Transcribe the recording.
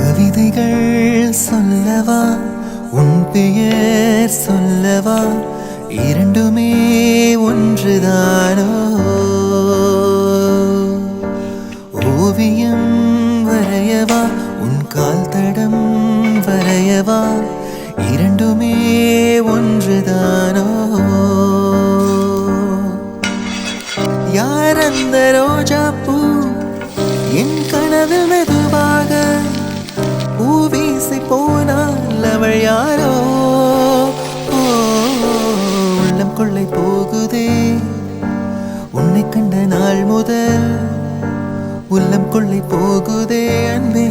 கவிதைகள் சொல்லவா உன் பெயர் சொல்லவா இரண்டுமே ஒன்றுதானோ ஓவியம் வரையவா உன் கால் தடம் வரையவா இரண்டுமே ஒன்றுதானோ யார் அந்த ரோஜா பூ என் கனவில் மெதுவாக பூவீசி போனால் அவள் யாரோ உள்ளம் கொள்ளை போகுதே உன்னை கண்ட நாள் முதல் உள்ளம் கொள்ளை போகுதே அன்பே